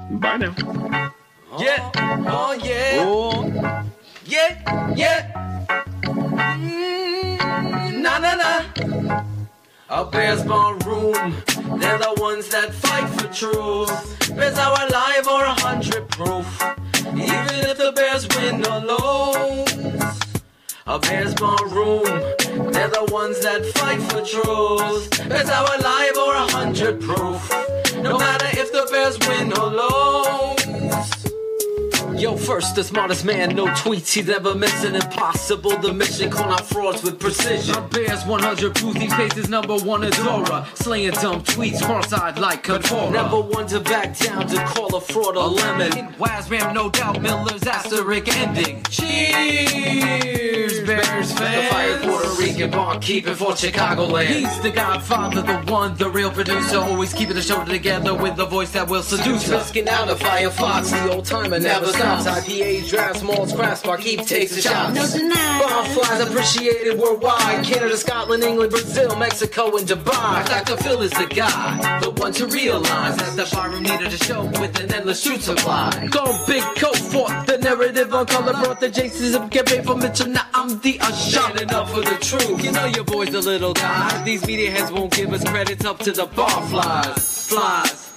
Bye now. Yeah. Oh, yeah. Oh. Yeah. Yeah. Nah, nah, nah. A Bears ballroom, they're the ones that fight for truth. Bears are alive or 100 proof, even if the Bears win or lose. A Bears ballroom, they're the ones that fight for truth. Bears are alive or 100 proof, no matter if the Bears win or lose. Yo, first, the smartest man, no tweets, he's ever missing. Impossible, the mission, call out frauds with precision. A Bears 100 proof, these faces #1 Adora. Slaying dumb tweets, cross-eyed like Control. Never one to back down to call a fraud a lemon. Wise Ram, no doubt, Miller's asterisk ending. Cheers, Bears fans. The fire Puerto Rican barkeeping for Chicagoland. He's the godfather, the one, the real producer. Always keeping the show together with the voice that will seduce. Risking out a Firefox, the old timer never stops. IPA, drafts, malts, crafts, barkeep takes the shots. No deny. Barflies appreciated worldwide. Canada, Scotland, England, Brazil, Mexico, and Dubai. Dr. Phil is the guy, the one to realize that the barroom needed a show with an endless truth supply. Go big coat fought the narrative on color, brought the Jasons of campaign for Mitchell. Now I'm the standing up for the truth. You know your boy's a little guy. These media heads won't give us credits up to the barflies. Flies.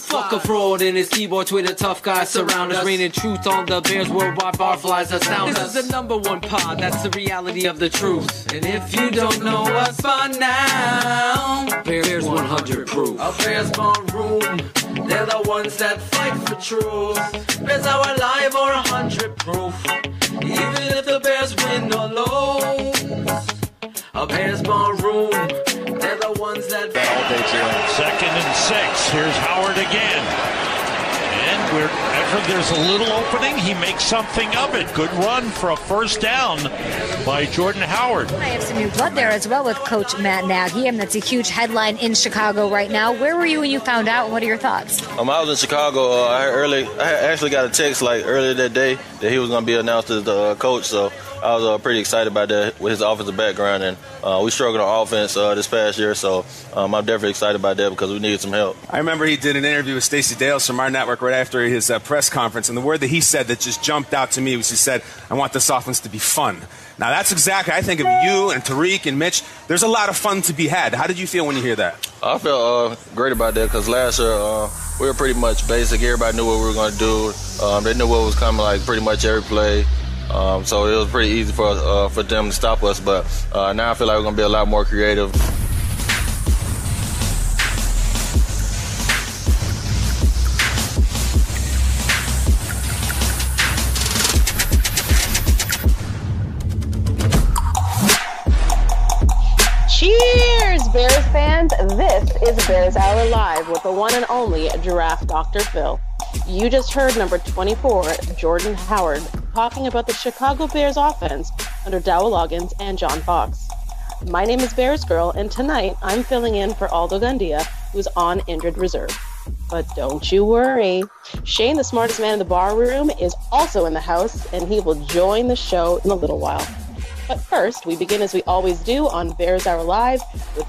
Fuck a fraud in his keyboard, Twitter, tough guys surround us. Raining truth on the Bears worldwide, barflies astound us. This is the #1 pod, that's the reality of the truth. And if you don't know us by now, Bears 100 proof. A Bears ballroom, they're the ones that fight for truth. Bears are alive or 100 proof, even if the Bears win or lose. A Bears ballroom, they're the ones that Second and 6. Here's Howard again. And wherever there's a little opening, he makes something of it. Good run for a first down by Jordan Howard. I have some new blood there as well with Coach Matt Nagy, and that's a huge headline in Chicago right now. Where were you when you found out, and what are your thoughts? I was in Chicago. I actually got a text earlier that day that he was going to be announced as the coach, so I was pretty excited about that with his offensive background, and we struggled on offense this past year, so I'm definitely excited about that because we needed some help. I remember he did an interview with Stacey Dales from our network right after his press conference, and the word that he said that just jumped out to me was he said, "I want this offense to be fun." Now, that's exactly, I think of you and Tariq and Mitch. There's a lot of fun to be had. How did you feel when you hear that? I felt great about that because last year we were pretty much basic. Everybody knew what we were going to do. They knew what was coming pretty much every play. So it was pretty easy for them to stop us. But now I feel like we're going to be a lot more creative. Cheers, Bears fans. This is Bears Hour Live with the one and only Draft Dr. Phil. You just heard number 24, Jordan Howard, talking about the Chicago Bears offense under Dowell Loggins and John Fox. My name is BearsGrl, and tonight I'm filling in for Aldo Gandia, who's on injured reserve. But don't you worry. Shayne, the smartest man in the bar room, is also in the house, and he will join the show in a little while. But first, we begin as we always do on Bears Hour Live with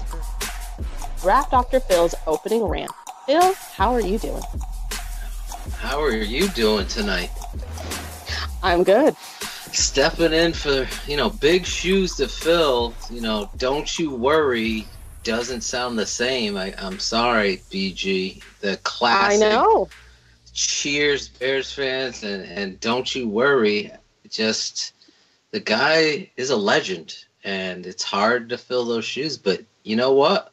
Draft Dr. Phil's opening rant. Phil, how are you doing? How are you doing tonight? I'm good. Stepping in for, big shoes to fill. Don't you worry doesn't sound the same. I'm sorry, BG. The classic. I know. Cheers, Bears fans, and don't you worry. Just, the guy is a legend, and it's hard to fill those shoes. But you know what?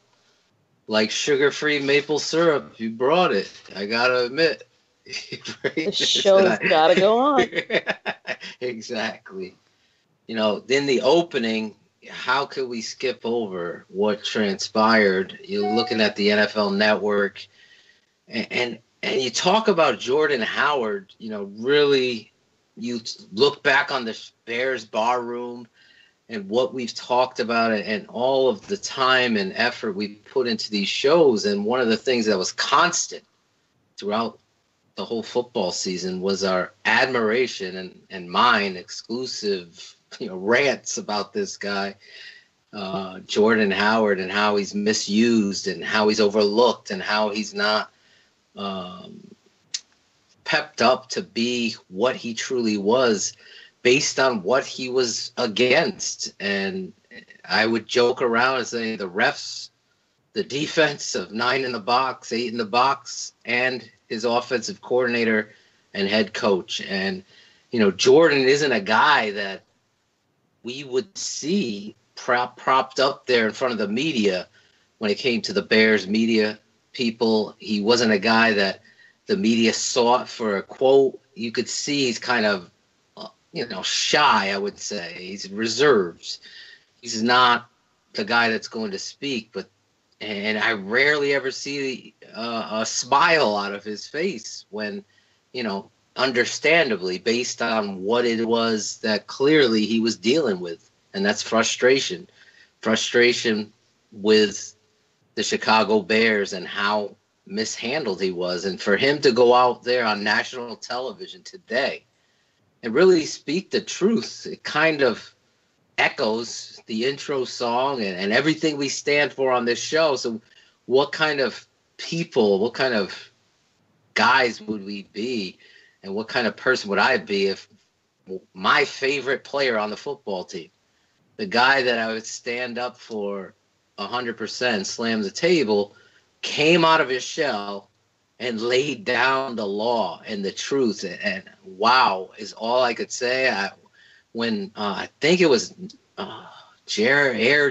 Like sugar-free maple syrup, you brought it. I gotta admit. The show's gotta go on. Exactly. Then the opening, how could we skip over what transpired? You're looking at the NFL Network, and you talk about Jordan Howard, really, you look back on the Bears bar room and what we've talked about and all of the time and effort we put into these shows. And one of the things that was constant throughout the whole football season was our admiration and mine exclusive, rants about this guy, Jordan Howard, and how he's misused and how he's overlooked and how he's not pepped up to be what he truly was based on what he was against. And I would joke around and say the refs, the defense of 9 in the box, 8 in the box, and his offensive coordinator and head coach. And, Jordan isn't a guy that we would see propped up there in front of the media when it came to the Bears media people. He wasn't a guy that the media sought for a quote. You could see he's kind of, shy, I would say. He's reserved. He's not the guy that's going to speak, and I rarely ever see a smile out of his face when, understandably, based on what it was that clearly he was dealing with, and that's frustration with the Chicago Bears and how mishandled he was. And for him to go out there on national television today and really speak the truth, it kind of echoes the intro song and everything we stand for on this show. So what kind of people, what kind of guys would we be, and what kind of person would I be if my favorite player on the football team, the guy that I would stand up for 100%, slam the table, came out of his shell and laid down the law and the truth, and wow is all I could say. I think it was Jer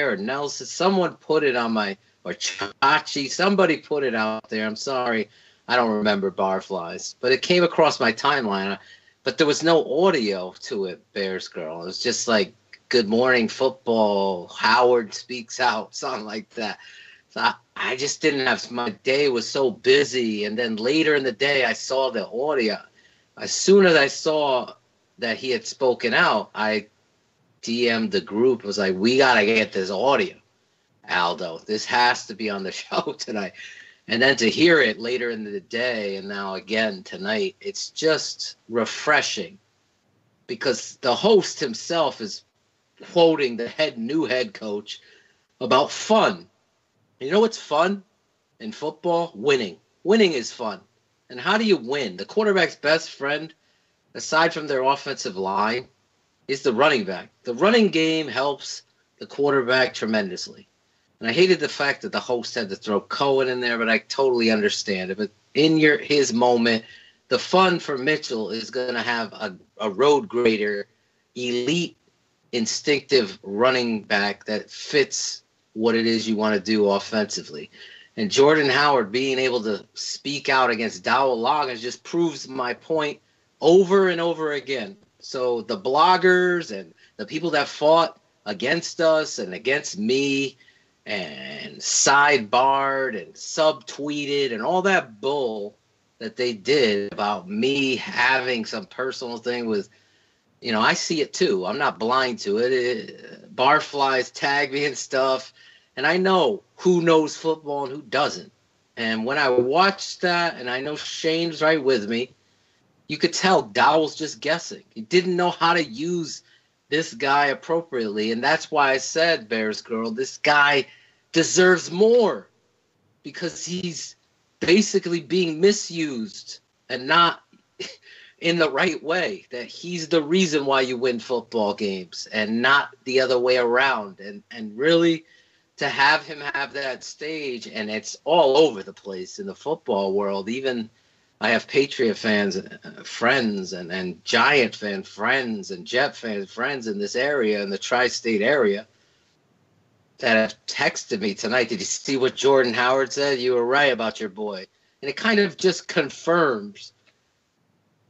or Nelson, someone put it on or Chachi, somebody put it out there. I'm sorry, I don't remember Barflies, but it came across my timeline. But there was no audio to it, BearsGrl. It was just like, Good Morning Football, Howard speaks out, something like that. So I just didn't have, my day was so busy. And then later in the day, I saw the audio. As soon as I saw that he had spoken out, I DM'd the group. Was like, we got to get this audio, Aldo. This has to be on the show tonight. And then to hear it later in the day and now again tonight, it's just refreshing because the host himself is quoting the new head coach about fun. You know what's fun in football? Winning. Winning is fun. And how do you win? The quarterback's best friend, aside from their offensive line, is the running back. The running game helps the quarterback tremendously. And I hated the fact that the host had to throw Cohen in there, but I totally understand it. But in his moment, the fun for Mitchell is going to have a road grader, elite, instinctive running back that fits what it is you want to do offensively. And Jordan Howard being able to speak out against Dowell Loggins just proves my point over and over again. So the bloggers and the people that fought against us and against me and sidebarred and subtweeted and all that bull that they did about me having some personal thing with, I see it too. I'm not blind to it. Barflies tag me and stuff. And I know who knows football and who doesn't. And when I watched that, and I know Shayne's right with me, you could tell Dowell's just guessing. He didn't know how to use this guy appropriately. And that's why I said, BearsGrl, this guy deserves more because he's basically being misused and not in the right way. That he's the reason why you win football games and not the other way around. And really, to have him have that stage, and it's all over the place in the football world. Even I have Patriot fans, friends, and Giant fan friends, and Jet fans friends in this area, in the tri-state area, that have texted me tonight. Did you see what Jordan Howard said? You were right about your boy. And it kind of just confirms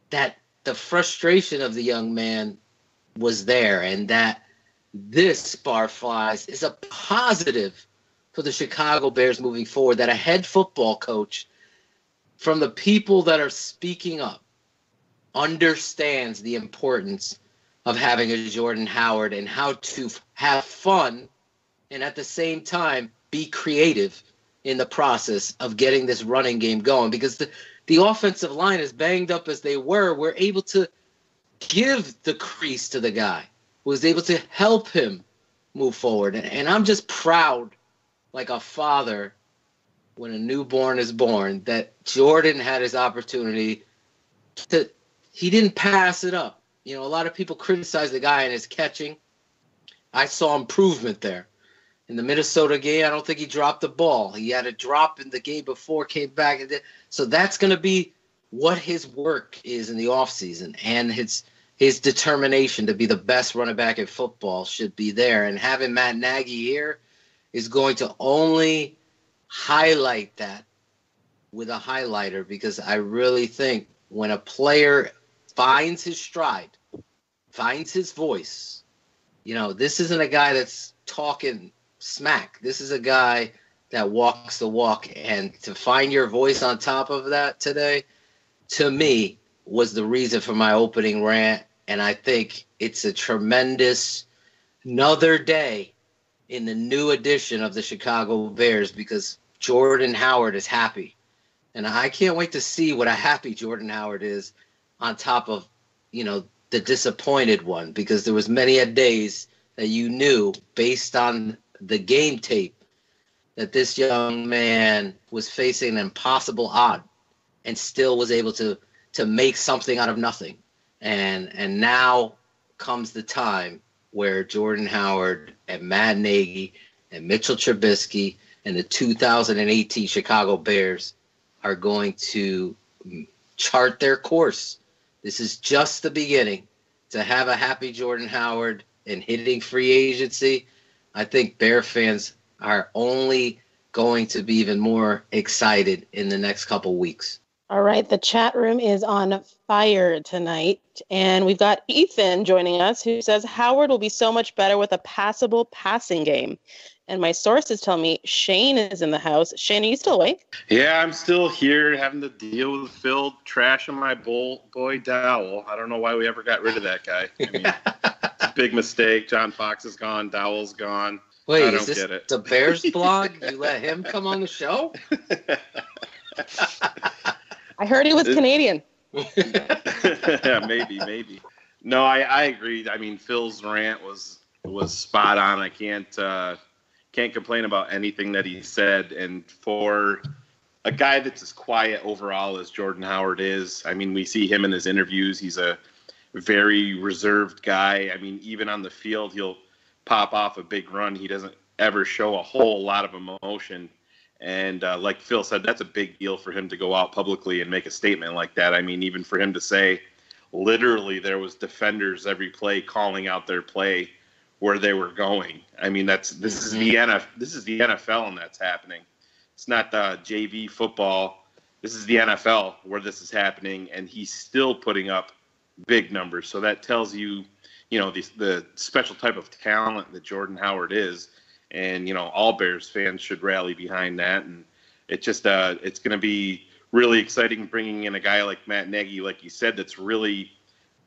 that the frustration of the young man was there, and that this, Barflies, is a positive for the Chicago Bears moving forward, that a head football coach from the people that are speaking up understands the importance of having a Jordan Howard and how to have fun and at the same time be creative in the process of getting this running game going. Because the offensive line, as banged up as they were able to give the crease to the guy, was able to help him move forward. And I'm just proud, like a father when a newborn is born, that Jordan had his opportunity he didn't pass it up. You know, a lot of people criticize the guy and his catching. I saw improvement there. In the Minnesota game, I don't think he dropped the ball. He had a drop in the game before, came back. So that's going to be what his work is in the offseason. And his determination to be the best running back in football should be there. And having Matt Nagy here is going to only highlight that with a highlighter, because I really think when a player finds his stride, finds his voice, you know, this isn't a guy that's talking smack. This is a guy that walks the walk, and to find your voice on top of that today, to me, was the reason for my opening rant. And I think it's a tremendous another day in the new edition of the Chicago Bears, because Jordan Howard is happy. And I can't wait to see what a happy Jordan Howard is on top of, you know, the disappointed one, because there was many a days that you knew based on the game tape that this young man was facing an impossible odd and still was able to make something out of nothing. And now comes the time where Jordan Howard and Matt Nagy and Mitchell Trubisky and the 2018 Chicago Bears are going to chart their course. This is just the beginning. To have a happy Jordan Howard and hitting free agency, I think Bear fans are only going to be even more excited in the next couple weeks. All right, the chat room is on fire tonight, and we've got Ethan joining us, who says Howard will be so much better with a passable passing game. And my sources tell me Shayne is in the house. Shayne, are you still awake? Yeah, I'm still here having to deal with Phil trashing my boy Dowell. I don't know why we ever got rid of that guy. I mean, it's a big mistake. John Fox is gone. Dowell's gone. Wait, I don't is this get it. the Bears blog? You let him come on the show? I heard he was Canadian. Yeah, maybe. No, I agree. I mean, Phil's rant was spot on. I can't complain about anything that he said. And for a guy that's as quiet overall as Jordan Howard is, I mean, we see him in his interviews. He's a very reserved guy. I mean, even on the field, he'll pop off a big run. He doesn't ever show a whole lot of emotion. And like Phil said, that's a big deal for him to go out publicly and make a statement like that. I mean, even for him to say, literally, there was defenders every play calling out their play where they were going. I mean, this is the NFL, and that's happening. It's not the JV football. This is the NFL where this is happening, and he's still putting up big numbers. So that tells you, you know, the special type of talent that Jordan Howard is. And, you know, all Bears fans should rally behind that. And it just it's going to be really exciting bringing in a guy like Matt Nagy, like you said, that's really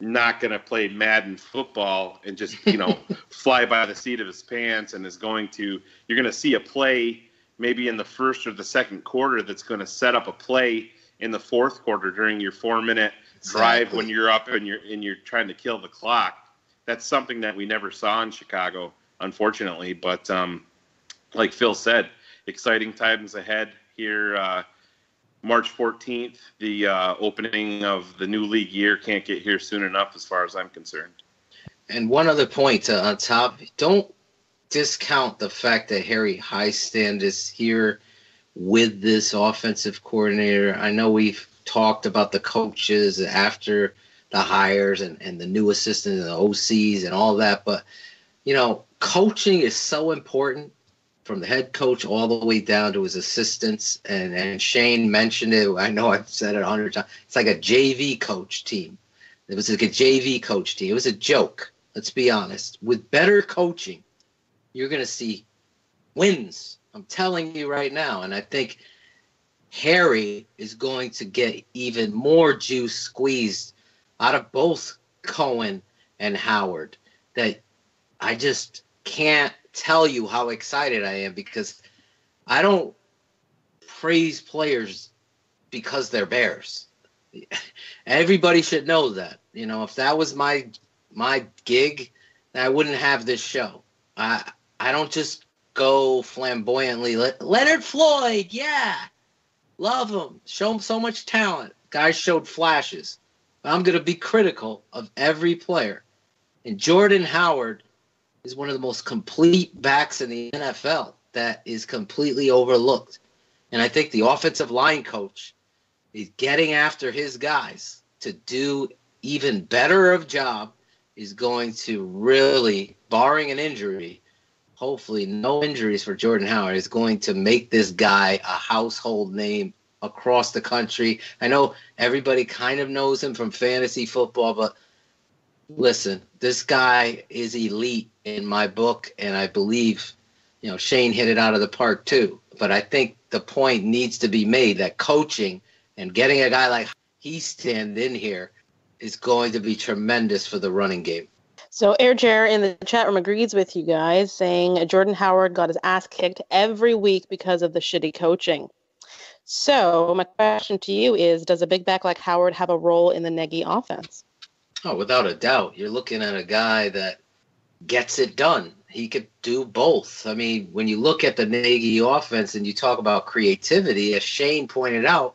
not going to play Madden football and just, you know, fly by the seat of his pants, and you're going to see a play maybe in the first or the second quarter that's going to set up a play in the fourth quarter during your 4-minute drive when you're up and you're trying to kill the clock. That's something that we never saw in Chicago, unfortunately. But like Phil said, exciting times ahead here. March 14th, the opening of the new league year can't get here soon enough as far as I'm concerned. And one other point on top, don't discount the fact that Harry Highstand is here with this offensive coordinator. I know we've talked about the coaches after the hires and the new assistants and the OCs and all that, but, you know, coaching is so important, from the head coach all the way down to his assistants. And Shayne mentioned it. I know I've said it 100 times. It's like a JV coach team. It was like a JV coach team. It was a joke. Let's be honest. With better coaching, you're going to see wins. I'm telling you right now. And I think Harry is going to get even more juice squeezed out of both Cohen and Howard, that I just can't tell you how excited I am, because I don't praise players because they're Bears. Everybody should know that. You know, if that was my gig, then I wouldn't have this show. I don't just go flamboyantly. Leonard Floyd, yeah, love him. Show him so much talent. Guys showed flashes. I'm going to be critical of every player. And Jordan Howard is one of the most complete backs in the NFL that is completely overlooked. And I think the offensive line coach is getting after his guys to do even better of job, is going to really, barring an injury, hopefully no injuries for Jordan Howard, is going to make this guy a household name across the country. I know everybody kind of knows him from fantasy football, but listen, this guy is elite in my book, and I believe, Shayne hit it out of the park too. But I think the point needs to be made that coaching and getting a guy like he stand in here is going to be tremendous for the running game. So Air Jer in the chat room agrees with you guys, saying Jordan Howard got his ass kicked every week because of the shitty coaching. So my question to you is, does a big back like Howard have a role in the Nagy offense? Oh, without a doubt. You're looking at a guy that gets it done. He could do both. I mean, when you look at the Nagy offense and you talk about creativity, as Shayne pointed out,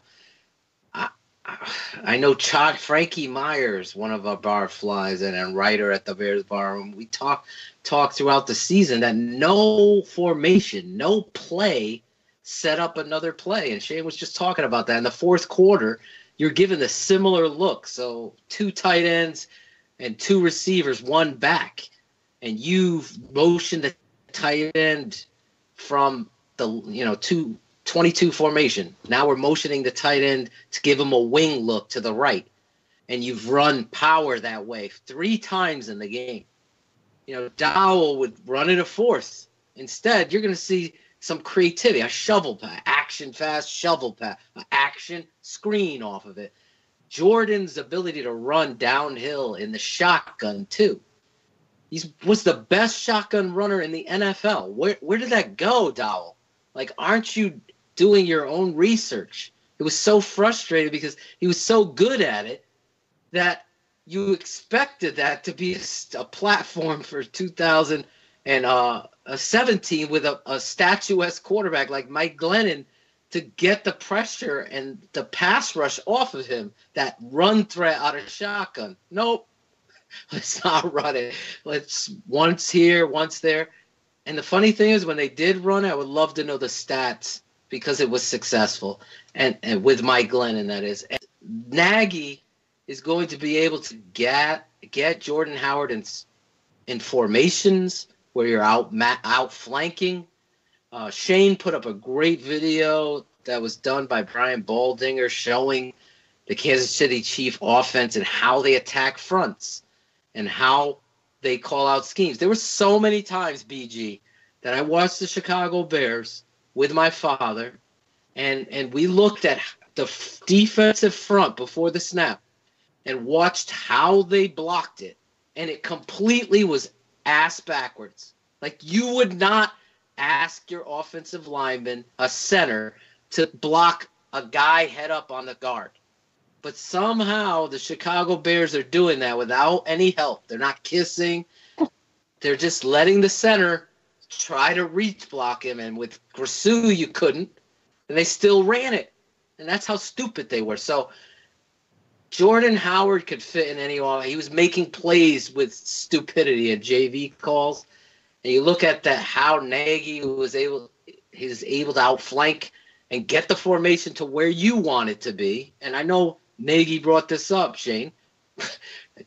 I know Frankie Myers, one of our barflies and a writer at the Bears Bar Room, we talked throughout the season that no formation, no play set up another play. And Shayne was just talking about that. In the fourth quarter, you're given a similar look. So 2 tight ends and 2 receivers, 1 back. And you've motioned the tight end from the 22 formation. Now we're motioning the tight end to give him a wing look to the right. And you've run power that way 3 times in the game. Dowell would run it a fourth. Instead, you're going to see some creativity, a shovel pass, action fast shovel pass, an action screen off of it. Jordan's ability to run downhill in the shotgun, too. He was the best shotgun runner in the NFL. Where did that go, Dowell? Like, aren't you doing your own research? It was so frustrating because he was so good at it that you expected that to be a platform for 2017 with a statuesque quarterback like Mike Glennon to get the pressure and the pass rush off of him, that run threat out of shotgun. Nope. Let's not run it. Let's once here, once there. And the funny thing is, when they did run it, I would love to know the stats because it was successful. And with Mike Glennon, that is. And Nagy is going to be able to get Jordan Howard in formations where you're out flanking. Shayne put up a great video that was done by Brian Baldinger showing the Kansas City Chiefs offense and how they attack fronts and how they call out schemes. There were so many times, BG, that I watched the Chicago Bears with my father, and we looked at the defensive front before the snap and watched how they blocked it, and it completely was ass backwards. Like, you would not ask your offensive lineman, a center, to block a guy head up on the guard. But somehow the Chicago Bears are doing that without any help. They're not kissing. They're just letting the center try to reach block him. And with Grisou, you couldn't. And they still ran it. And that's how stupid they were. So Jordan Howard could fit in any offense. He was making plays with stupidity and JV calls. And you look at that, how Nagy was able to outflank and get the formation to where you want it to be. And I know Nagy brought this up, Shayne.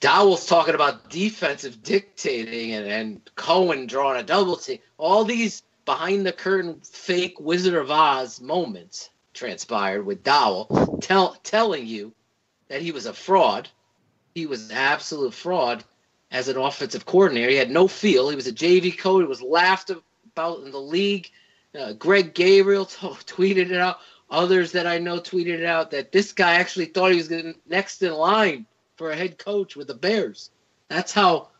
Dowell's talking about defensive dictating and Cohen drawing a double team. All these behind-the-curtain fake Wizard of Oz moments transpired with Dowell telling you that he was a fraud. He was an absolute fraud as an offensive coordinator. He had no feel. He was a JV coach. He was laughed about in the league. Greg Gabriel tweeted it out. Others that I know tweeted it out that this guy actually thought he was next in line for a head coach with the Bears. That's how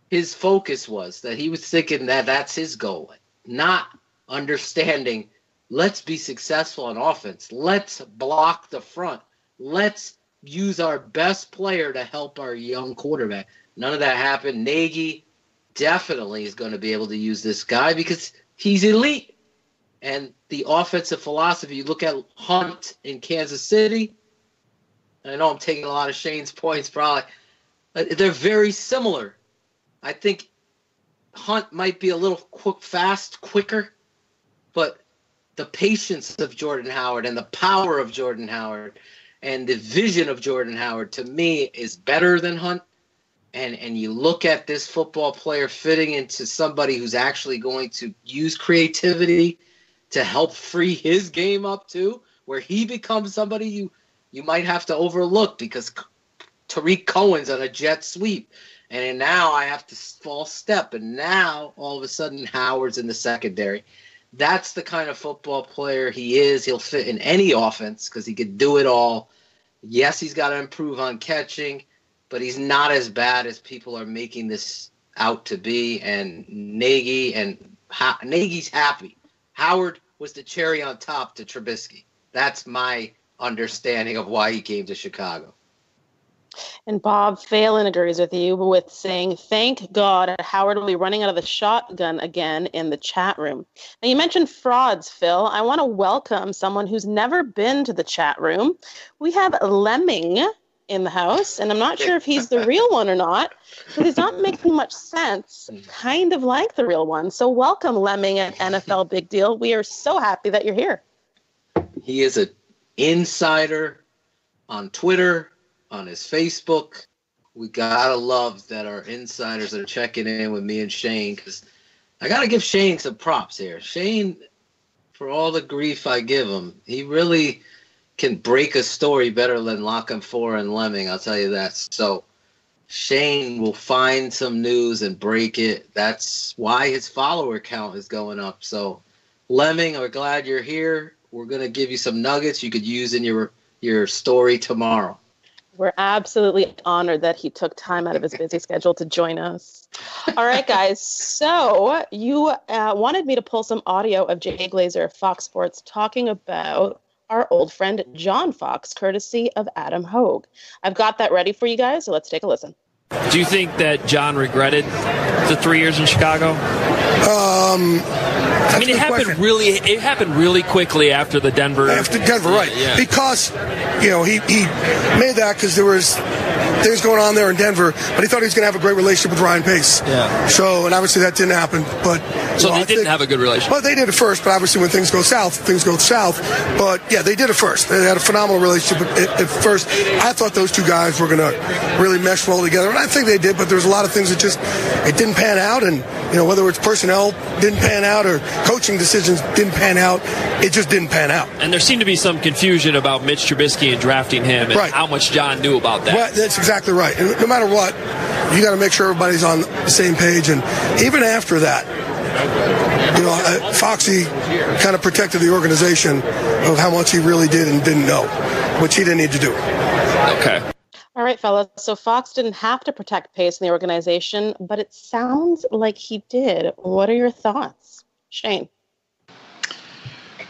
his focus was, that he was thinking that that's his goal, not understanding, let's be successful on offense. Let's block the front. Let's use our best player to help our young quarterback. None of that happened. Nagy definitely is going to be able to use this guy because he's elite. And the offensive philosophy, you look at Hunt in Kansas City, I know I'm taking a lot of Shayne's points probably. They're very similar. I think Hunt might be a little quicker, but the patience of Jordan Howard and the power of Jordan Howard and the vision of Jordan Howard, to me, is better than Hunt. And you look at this football player fitting into somebody who's actually going to use creativity to help free his game up too, where he becomes somebody you might have to overlook because Tariq Cohen's on a jet sweep. And now I have to false step. And now all of a sudden Howard's in the secondary. That's the kind of football player he is. He'll fit in any offense because he could do it all. Yes, he's got to improve on catching, but he's not as bad as people are making this out to be. And Nagy's happy. Howard was the cherry on top to Trubisky. That's my understanding of why he came to Chicago. And Bob Phelan agrees with you with saying, thank God Howard will be running out of the shotgun again in the chat room. Now, you mentioned frauds, Phil. I want to welcome someone who's never been to the chat room. We have Lemming in the house, and I'm not sure if he's the real one or not, because he's not making much sense, kind of like the real one. So welcome, Lemming at NFL Big Deal. We are so happy that you're here. He is an insider on Twitter, on his Facebook. We gotta love that our insiders are checking in with me and Shayne, because I gotta give Shayne some props here. Shayne, for all the grief I give him, he really can break a story better than Lock and Four and Lemming, I'll tell you that. So Shayne will find some news and break it. That's why his follower count is going up. So Lemming, we're glad you're here. We're gonna give you some nuggets you could use in your story tomorrow. We're absolutely honored that he took time out of his busy schedule to join us. All right, guys. So you wanted me to pull some audio of Jay Glazer of Fox Sports talking about our old friend John Fox, courtesy of Adam Hogue. I've got that ready for you guys, so let's take a listen. Do you think that John regretted the 3 years in Chicago? I mean, it happened really quickly after the Denver. After Denver, right? Yeah. Because he made that because there was things going on there in Denver, but he thought he was going to have a great relationship with Ryan Pace. Yeah. So, and obviously that didn't happen. But they didn't have a good relationship. Well, they did it first, but obviously when things go south, things go south. But yeah, they did it first. They had a phenomenal relationship at first. I thought those two guys were going to really mesh well together, and I think they did. But there's a lot of things that it didn't pan out, and whether it's personnel didn't pan out or coaching decisions didn't pan out, it just didn't pan out. And there seemed to be some confusion about Mitch Trubisky and drafting him, and how much John knew about that. Right, that's exactly right. And no matter what, you got to make sure everybody's on the same page. And even after that, Foxy kind of protected the organization of how much he really did and didn't know, which he didn't need to do. Okay. All right, fellas. So Fox didn't have to protect Pace in the organization, but it sounds like he did. What are your thoughts, Shayne?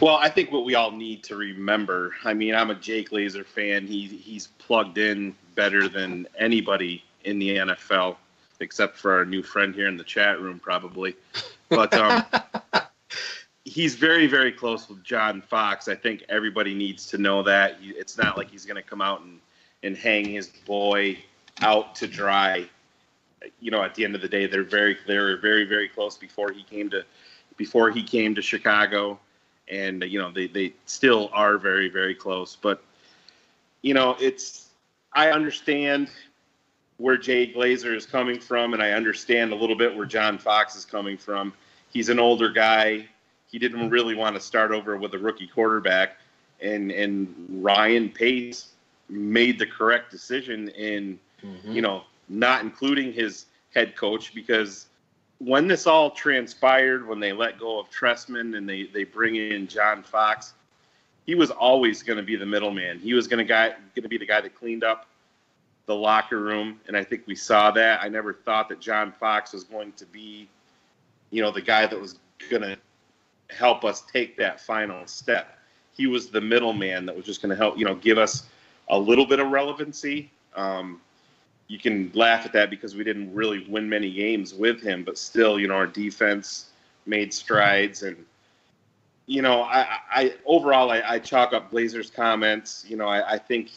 Well, I think what we all need to remember, I mean, I'm a Jay Glazer fan. He's plugged in better than anybody in the NFL, except for our new friend here in the chat room, probably. But he's very, very close with John Fox. I think everybody needs to know that. It's not like he's going to come out and hang his boy out to dry. At the end of the day, they were very, very close before he came to Chicago. And, they still are very, very close. But, I understand where Jay Glazer is coming from, and I understand a little bit where John Fox is coming from. He's an older guy. He didn't really want to start over with a rookie quarterback. And Ryan Pace made the correct decision in, not including his head coach, because when this all transpired, when they let go of Trestman and they bring in John Fox, he was always going to be the middleman. He was going to be the guy that cleaned up the locker room, and I think we saw that. I never thought that John Fox was going to be, the guy that was going to help us take that final step. He was the middleman that was just going to help, give us a little bit of relevancy. You can laugh at that because we didn't really win many games with him, but still, our defense made strides. And, I overall chalk up Glazer's comments. I think,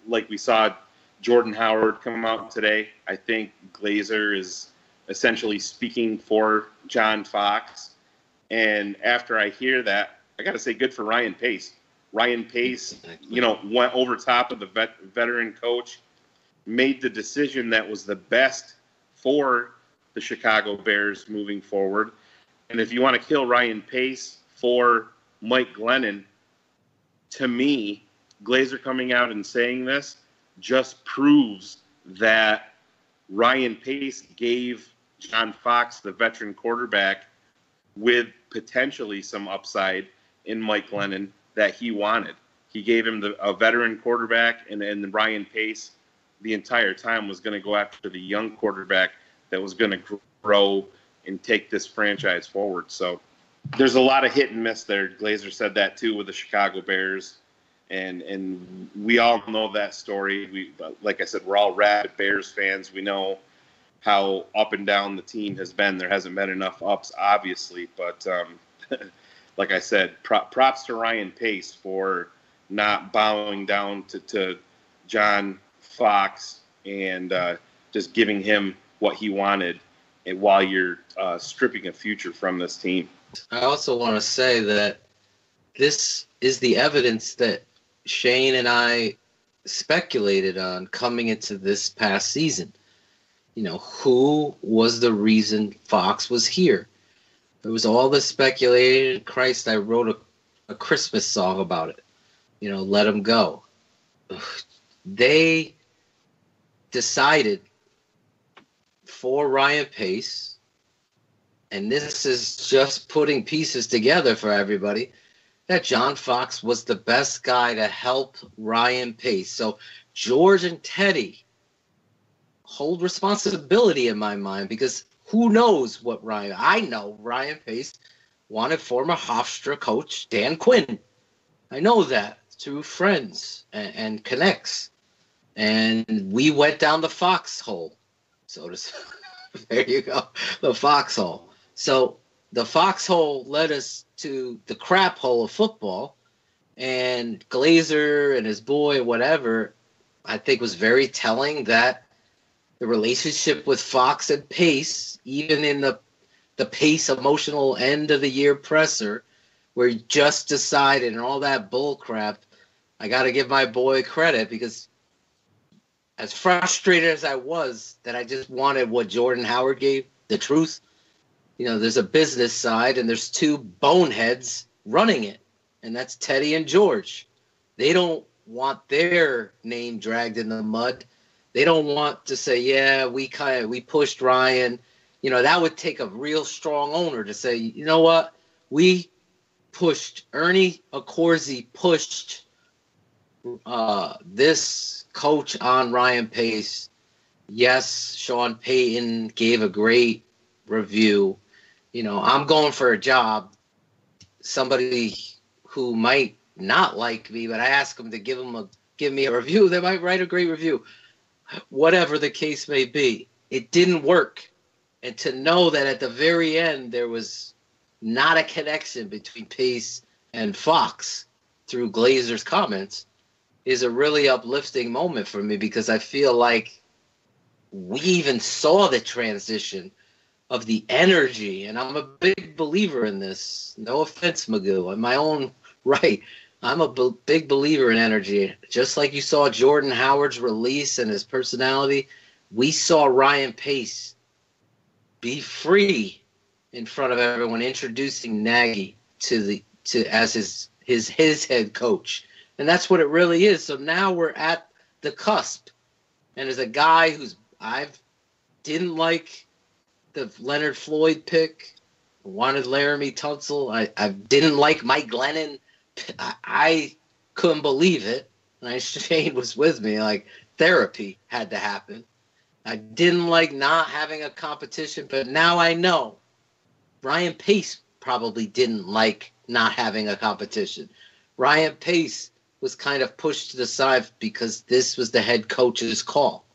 like we saw Jordan Howard come out today, I think Glazer is essentially speaking for John Fox. And after I hear that, I got to say good for Ryan Pace. Ryan Pace, went over top of the veteran coach, made the decision that was the best for the Chicago Bears moving forward. And if you want to kill Ryan Pace for Mike Glennon, to me, Glazer coming out and saying this just proves that Ryan Pace gave John Fox, the veteran quarterback, with potentially some upside in Mike Glennon that he wanted. He gave him a veteran quarterback, and Ryan Pace the entire time was going to go after the young quarterback that was going to grow and take this franchise forward. So there's a lot of hit and miss there. Glazer said that too with the Chicago Bears, and we all know that story. Like I said, we're all rabid Bears fans. We know how up and down the team has been. There hasn't been enough ups, obviously, but like I said, props to Ryan Pace for not bowing down to John Fox and just giving him what he wanted, and while you're stripping a future from this team. I also want to say that this is the evidence that Shayne and I speculated on coming into this past season. Who was the reason Fox was here? There was all this speculation. Christ, I wrote a Christmas song about it. Let him go. They decided for Ryan Pace, and this is just putting pieces together for everybody, that John Fox was the best guy to help Ryan Pace. So George and Teddy hold responsibility in my mind, because who knows what I know Ryan Pace wanted former Hofstra coach Dan Quinn. I know that through friends and connects. And we went down the foxhole. So there you go, the foxhole. So the foxhole led us to the crap hole of football. And Glazer and his boy, whatever, I think was very telling that the relationship with Fox and Pace, even in the Pace emotional end of the year presser, where he just decided and all that bull crap, I got to give my boy credit, because as frustrated as I was that I just wanted what Jordan Howard gave, the truth, there's a business side and there's two boneheads running it, and that's Teddy and George. They don't want their name dragged in the mud. They don't want to say, yeah, we pushed Ryan. That would take a real strong owner to say, you know what? We pushed, Ernie Accorsi pushed this coach on Ryan Pace. Yes, Sean Payton gave a great review. I'm going for a job. Somebody who might not like me, but I ask them to give me a review. They might write a great review. Whatever the case may be, it didn't work. And to know that at the very end there was not a connection between Pace and Fox through Glazer's comments is a really uplifting moment for me, because I feel like we even saw the transition of the energy. And I'm a big believer in this. No offense, Magoo. In my own right, I'm a big believer in energy. Just like you saw Jordan Howard's release and his personality, we saw Ryan Pace be free in front of everyone, introducing Nagy as his head coach. And that's what it really is. So now we're at the cusp. And as a guy I didn't like the Leonard Floyd pick, wanted Laramie Tunsil, I didn't like Mike Glennon. I couldn't believe it. And Shayne was with me. Like, therapy had to happen. I didn't like not having a competition, but now I know. Ryan Pace probably didn't like not having a competition. Ryan Pace was kind of pushed to the side because this was the head coach's call.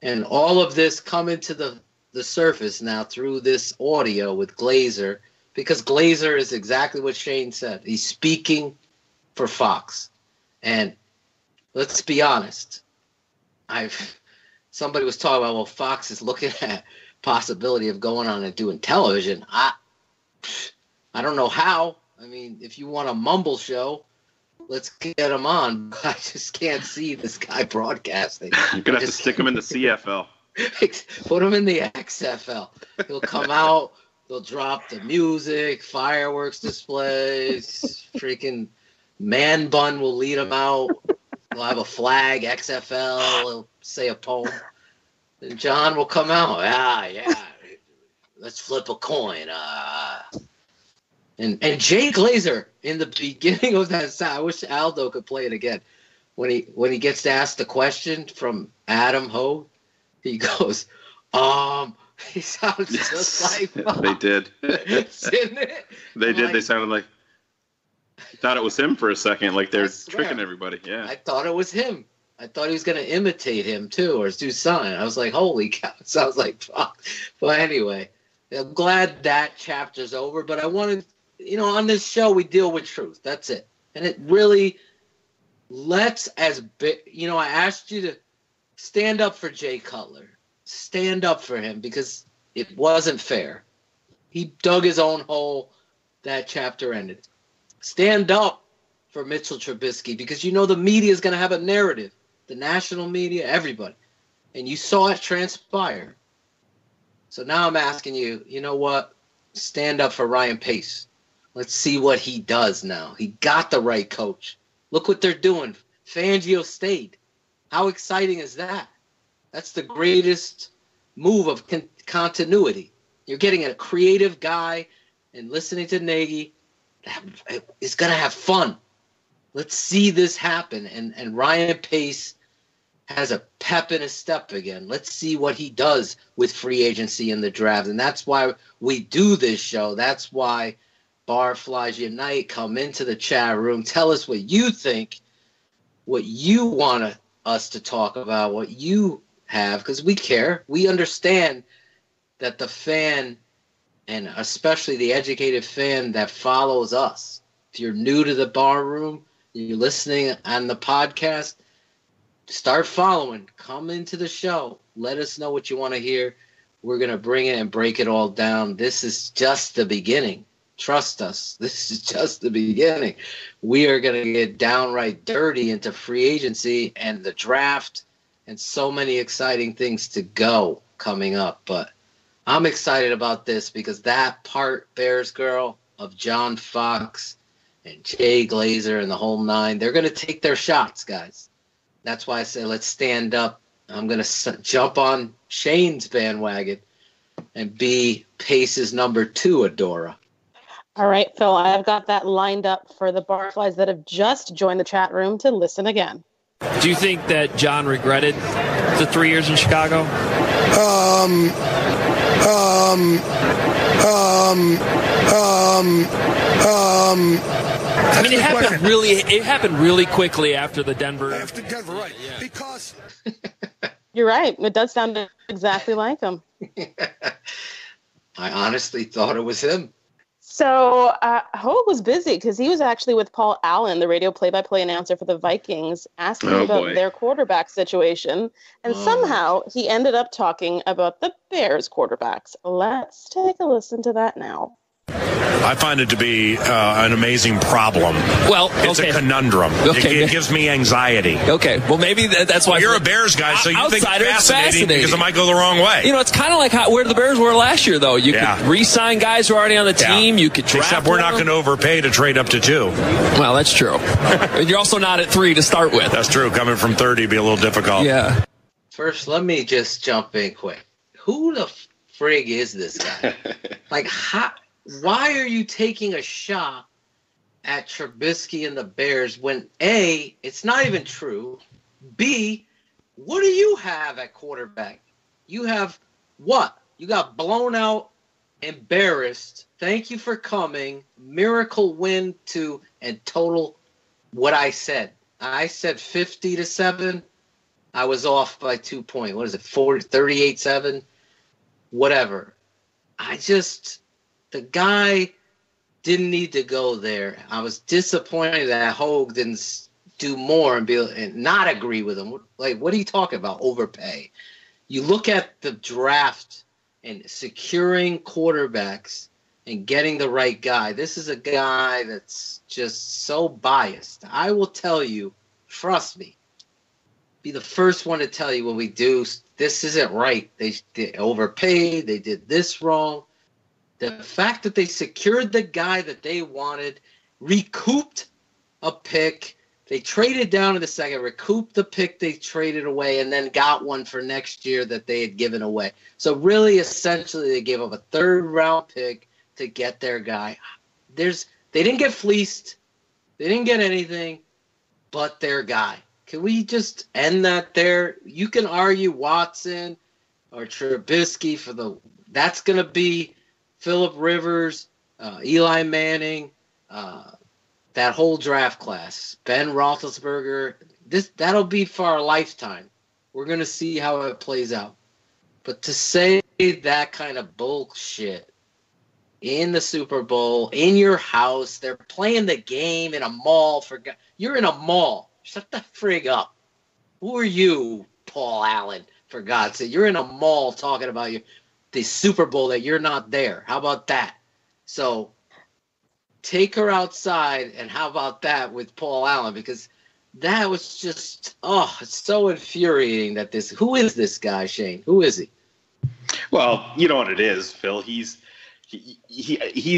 And all of this coming to the surface now through this audio with Glazer, because Glazer is exactly what Shayne said. He's speaking for Fox. And let's be honest. Somebody was talking about, well, Fox is looking at possibility of going on and doing television. I don't know how. I mean, if you want a mumble show, let's get him on. I just can't see this guy broadcasting. You're going to have to stick him in the CFL. Put him in the XFL. He'll come out. They'll drop the music, fireworks displays, freaking man bun will lead him out. He'll have a flag, XFL. He'll say a poem. And John will come out. Yeah. Let's flip a coin. And Jay Glazer in the beginning of that sound. I wish Aldo could play it again. When he gets to ask the question from Adam Hogue, he goes, he sounds just like they did. Isn't it? They did. They sounded like I thought it was him for a second, like they're tricking everybody. Yeah. I thought it was him. I thought he was going to imitate him too, or do something. I was like, holy cow! It sounds like fuck. But anyway, I'm glad that chapter's over. But I wanted, on this show we deal with truth. That's it, and it really lets I asked you to stand up for Jay Cutler. Stand up for him because it wasn't fair. He dug his own hole. That chapter ended. Stand up for Mitchell Trubisky because the media is going to have a narrative. The national media, everybody. And you saw it transpire. So now I'm asking you, you know what? Stand up for Ryan Pace. Let's see what he does now. He got the right coach. Look what they're doing. Fangio stayed. How exciting is that? That's the greatest move of continuity. You're getting a creative guy and listening to Nagy is going to have fun. Let's see this happen. And Ryan Pace has a pep in his step again. Let's see what he does with free agency in the draft. And that's why we do this show. That's why Barflies Unite. Come into the chat room. Tell us what you think, what you want us to talk about, what you have, because we care. We understand that the fan, and especially the educated fan that follows us, if you're new to the bar room, you're listening on the podcast, start following. Come into the show. Let us know what you want to hear. We're going to bring it and break it all down. This is just the beginning. Trust us. This is just the beginning. We are going to get downright dirty into free agency and the draft and so many exciting things to go coming up. But I'm excited about this because that part, BearsGrl, of John Fox and Jay Glazer and the whole nine, they're going to take their shots, guys. That's why I say let's stand up. I'm going to jump on Shayne's bandwagon and be Pace's number 2, Adora. All right, Phil, I've got that lined up for the barflies that have just joined the chat room to listen again. Do you think that John regretted the 3 years in Chicago? I mean, it happened really quickly after the Denver. After Denver, right? Yeah. Because you're right. It does sound exactly like him. I honestly thought it was him. So Hogue was busy because he was actually with Paul Allen, the radio play-by-play announcer for the Vikings, asking about their quarterback situation. And somehow he ended up talking about the Bears quarterbacks. Let's take a listen to that now. I find it to be an amazing problem. Well, it's a conundrum. It gives me anxiety. Okay, well, maybe that's why. You're a Bears guy, so you think it's fascinating because it might go the wrong way. It's kind of like where the Bears were last year, though. You could re-sign guys who are already on the team. You could draft. Except we're not going to overpay to trade up to 2. Well, that's true. You're also not at 3 to start with. That's true. Coming from 30 would be a little difficult. Yeah. First, let me just jump in quick. Who the frig is this guy? Why are you taking a shot at Trubisky and the Bears when A, it's not even true, B, what do you have at quarterback? You have what? You got blown out, embarrassed. Thank you for coming. Miracle win and total what I said. I said 50-7. I was off by 2 points. What is it? 38-7? Whatever. The guy didn't need to go there. I was disappointed that Hogue didn't do more and not agree with him. Like, what are you talking about? Overpay. You look at the draft and securing quarterbacks and getting the right guy. This is a guy that's just so biased. I will tell you, trust me, be the first one to tell you when we do, this isn't right. They overpaid. They did this wrong. The fact that they secured the guy that they wanted, recouped a pick, they traded down in the second, recouped the pick they traded away, and then got one for next year that they had given away. So really, essentially, they gave up a third-round pick to get their guy. They didn't get fleeced. They didn't get anything but their guy. Can we just end that there? You can argue Watson or Trubisky that's going to be Phillip Rivers, Eli Manning, that whole draft class, Ben Roethlisberger. That'll be for our lifetime. We're going to see how it plays out. But to say that kind of bullshit in the Super Bowl, in your house, they're playing the game in a mall. You're in a mall. Shut the frig up. Who are you, Paul Allen, for God's sake? You're in a mall talking about the Super Bowl that you're not there. How about that? So take her outside, and how about that with Paul Allen? Because that was just, it's so infuriating that who is this guy, Shane? Who is he? Well, you know what it is, Phil. He's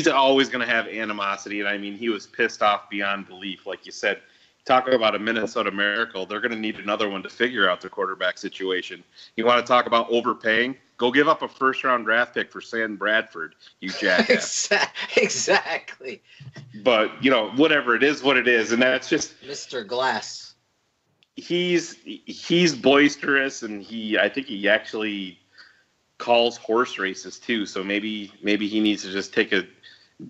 always going to have animosity, and I mean, he was pissed off beyond belief. Like you said, talk about a Minnesota miracle. They're going to need another one to figure out the quarterback situation. You want to talk about overpaying? Go give up a first-round draft pick for Sam Bradford, you jackass. Exactly. But, whatever, it is what it is, and that's just Mr. Glass. He's boisterous, and I think he actually calls horse races too. So maybe he needs to just take a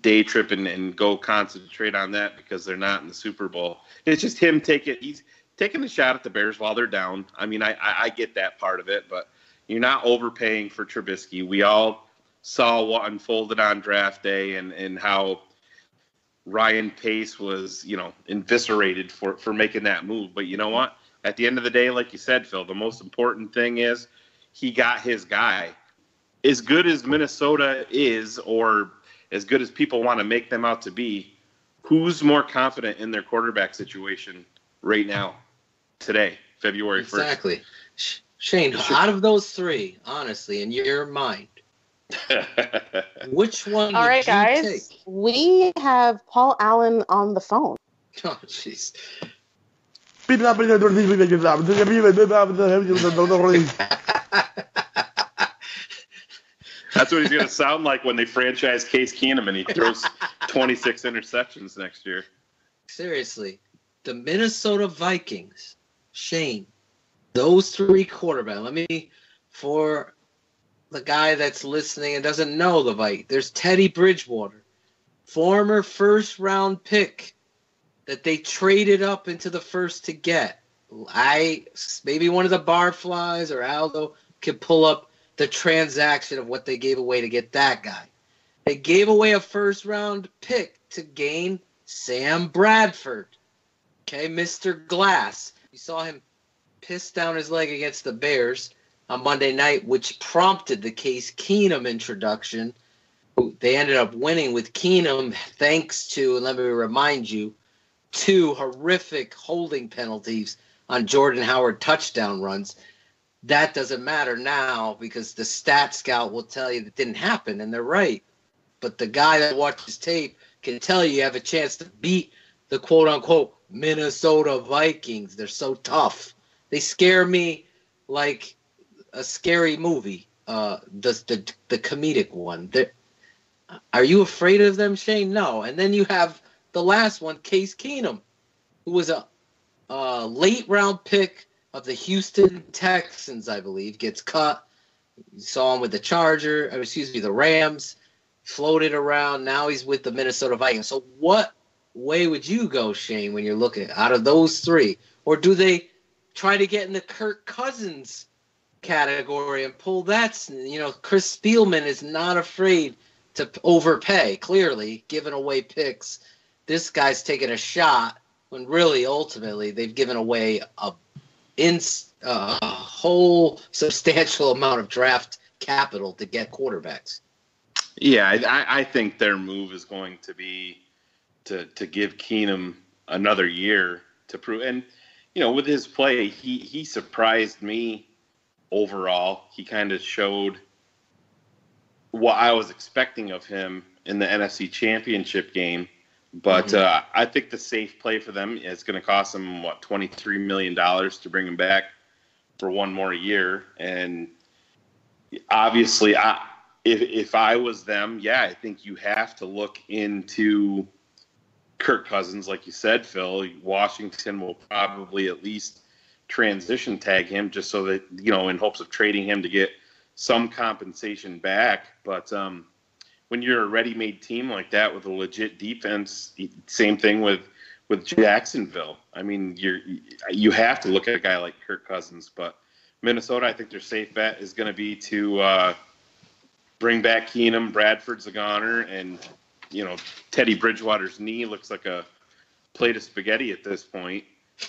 day trip and go concentrate on that, because they're not in the Super Bowl. It's just him he's taking a shot at the Bears while they're down. I mean, I get that part of it, but you're not overpaying for Trubisky. We all saw what unfolded on draft day and how Ryan Pace was, eviscerated for making that move. But you know what? At the end of the day, like you said, Phil, the most important thing is he got his guy. As good as Minnesota is, or as good as people want to make them out to be, who's more confident in their quarterback situation right now, today, February 1st? Exactly. Shane, out of those three, honestly, in your mind, which one All right, would you guys, take? We have Paul Allen on the phone. Oh, jeez. That's what he's going to sound like when they franchise Case Keenum and he throws 26 interceptions next year. Seriously, the Minnesota Vikings, Shane, those three quarterbacks. For the guy that's listening and doesn't know the Vikings, there's Teddy Bridgewater, former first-round pick that they traded up into the first to get. Maybe one of the Barflies or Aldo can pull up the transaction of what they gave away to get that guy. They gave away a first-round pick to gain Sam Bradford. Okay, Mr. Glass. You saw him piss down his leg against the Bears on Monday night, which prompted the Case Keenum introduction. They ended up winning with Keenum thanks to, and let me remind you, 2 horrific holding penalties on Jordan Howard touchdown runs. That doesn't matter now because the stat scout will tell you that didn't happen, and they're right. But the guy that watches tape can tell you have a chance to beat the quote-unquote Minnesota Vikings. They're so tough. They scare me like a scary movie, the comedic one. Are you afraid of them, Shane? No. And then you have the last one, Case Keenum, who was a late-round pick of the Houston Texans, I believe, gets cut. You saw him with the Rams, floated around. Now he's with the Minnesota Vikings. So what way would you go, Shane, when you're looking out of those three? Or do they try to get in the Kirk Cousins category and pull that? Chris Spielman is not afraid to overpay, clearly, giving away picks. This guy's taking a shot when really, ultimately, they've given away a whole substantial amount of draft capital to get quarterbacks. Yeah, I think their move is going to be to give Keenum another year to prove. And, with his play, he surprised me overall. He kind of showed what I was expecting of him in the NFC Championship game. But I think the safe play for them is going to cost them, $23 million to bring him back for one more year. And obviously, if I was them, I think you have to look into Kirk Cousins, like you said, Phil. Washington will probably at least transition tag him just so that, in hopes of trading him to get some compensation back. But when you're a ready-made team like that with a legit defense, same thing with Jacksonville. I mean, you have to look at a guy like Kirk Cousins. But Minnesota, I think their safe bet is going to be to bring back Keenum. Bradford's a goner, and Teddy Bridgewater's knee looks like a plate of spaghetti at this point.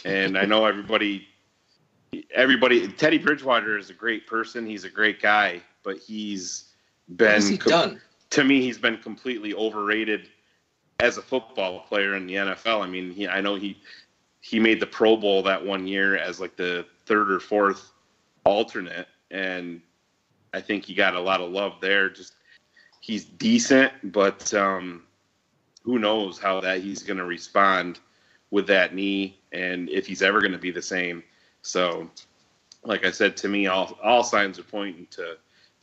And I know everybody. Teddy Bridgewater is a great person. He's a great guy, but he's been. What has he done? To me, he's been completely overrated as a football player in the NFL. I mean, I know he made the Pro Bowl that one year as like the third or fourth alternate, and I think he got a lot of love there. Just he's decent, but who knows how that he's going to respond with that knee, and if he's ever going to be the same. So, like I said, to me, all signs are pointing to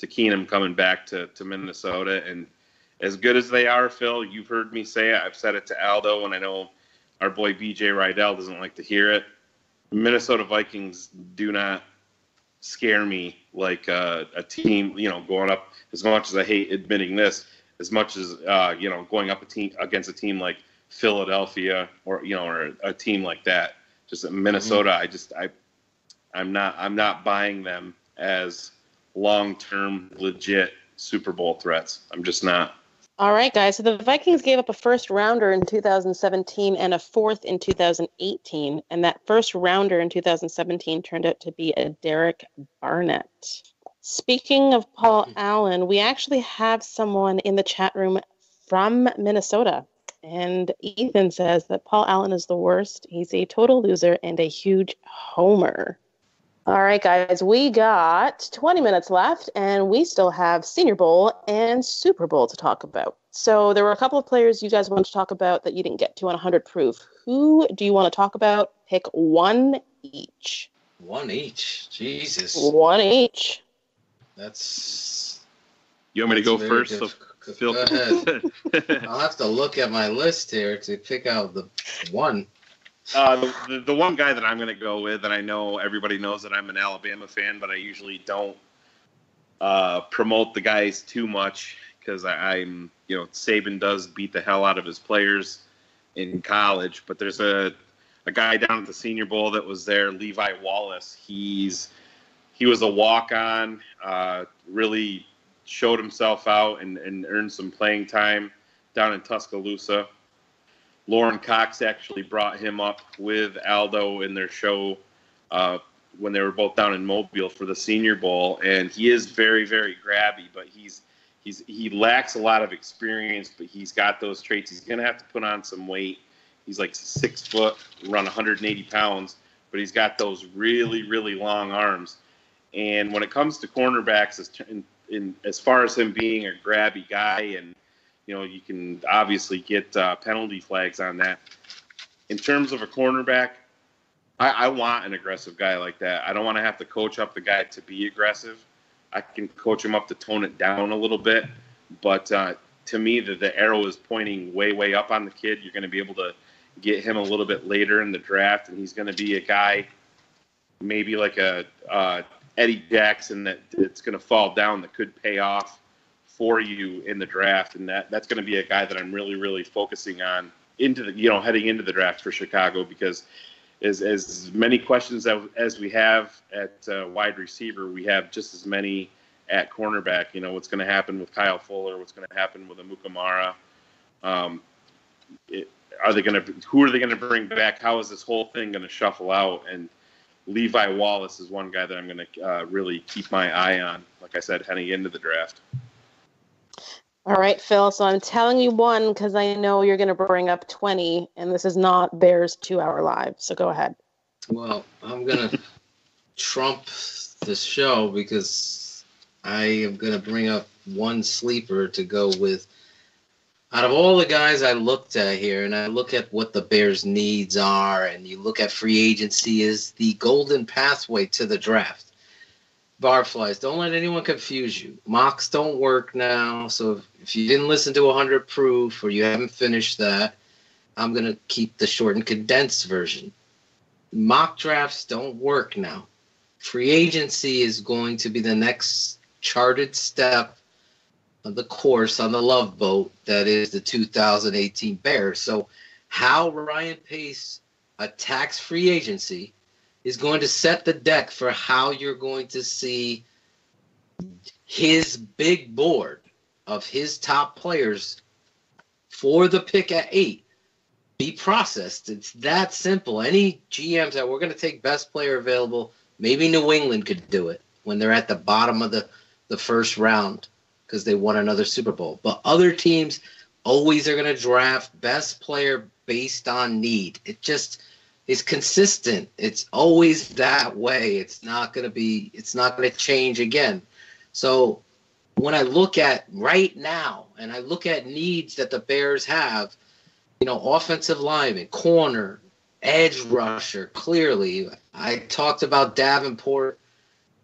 Keenum coming back to Minnesota. And as good as they are, Phil, you've heard me say it. I've said it to Aldo, and I know our boy BJ Rydell doesn't like to hear it. Minnesota Vikings do not scare me like a team, going up, as much as I hate admitting this, as much as, going up against a team like Philadelphia or a team like that. Just Minnesota, I'm not buying them as long-term, legit Super Bowl threats. I'm just not. All right, guys. So the Vikings gave up a first-rounder in 2017 and a fourth in 2018. And that first-rounder in 2017 turned out to be a Derek Barnett. Speaking of Paul Allen, we actually have someone in the chat room from Minnesota. And Ethan says that Paul Allen is the worst. He's a total loser and a huge homer. All right, guys, we got 20 minutes left, and we still have Senior Bowl and Super Bowl to talk about. So there were a couple of players you guys wanted to talk about that you didn't get to on 100 Proof. Who do you want to talk about? Pick one each. One each? Jesus. One each. That's... You want me to go first? So Phil, go ahead. I'll have to look at my list here to pick out the one. The one guy that I'm going to go with, and I know everybody knows that I'm an Alabama fan, but I usually don't promote the guys too much because I'm, Saban does beat the hell out of his players in college. But there's a guy down at the Senior Bowl that was there, Levi Wallace. He was a walk-on, really showed himself out and earned some playing time down in Tuscaloosa. Lauren Cox actually brought him up with Aldo in their show when they were both down in Mobile for the Senior Bowl, and he is very, very grabby, but he lacks a lot of experience, but he's got those traits. He's going to have to put on some weight. He's like 6 foot, run 180 pounds, but he's got those really, really long arms. And when it comes to cornerbacks, as far as him being a grabby guy, and you can obviously get penalty flags on that. In terms of a cornerback, I want an aggressive guy like that. I don't want to have to coach up the guy to be aggressive. I can coach him up to tone it down a little bit. But to me, the arrow is pointing way, way up on the kid. You're going to be able to get him a little bit later in the draft, and he's going to be a guy maybe like a Eddie Jackson that's going to fall down that could pay off for you in the draft, and that's going to be a guy that I'm really, really focusing on heading into the draft for Chicago, because as many questions as we have at wide receiver, we have just as many at cornerback. What's going to happen with Kyle Fuller? What's going to happen with Amukamara? who are they going to bring back? How is this whole thing going to shuffle out? And Levi Wallace is one guy that I'm going to really keep my eye on, like I said, heading into the draft. All right, Phil, so I'm telling you one because I know you're going to bring up 20, and this is not Bears 2 Hour Live, so go ahead. Well, I'm going to trump the show because I am going to bring up one sleeper to go with. Out of all the guys I looked at here, and I look at what the Bears' needs are, and you look at free agency as the golden pathway to the draft. Barflies, don't let anyone confuse you. Mocks don't work now, so if you didn't listen to 100 Proof or you haven't finished that, I'm going to keep the short and condensed version. Mock drafts don't work now. Free agency is going to be the next charted step of the course on the love boat that is the 2018 Bears. So how Ryan Pace attacks free agency is going to set the deck for how you're going to see his big board of his top players for the pick at 8 be processed. It's that simple. Any GMs that we're going to take best player available, maybe New England could do it when they're at the bottom of the first round because they won another Super Bowl. But other teams always are going to draft best player based on need. It just is consistent. It's always that way. It's not going to change again. So when I look at right now and I look at needs that the Bears have, offensive lineman, corner, edge rusher, clearly. I talked about Davenport.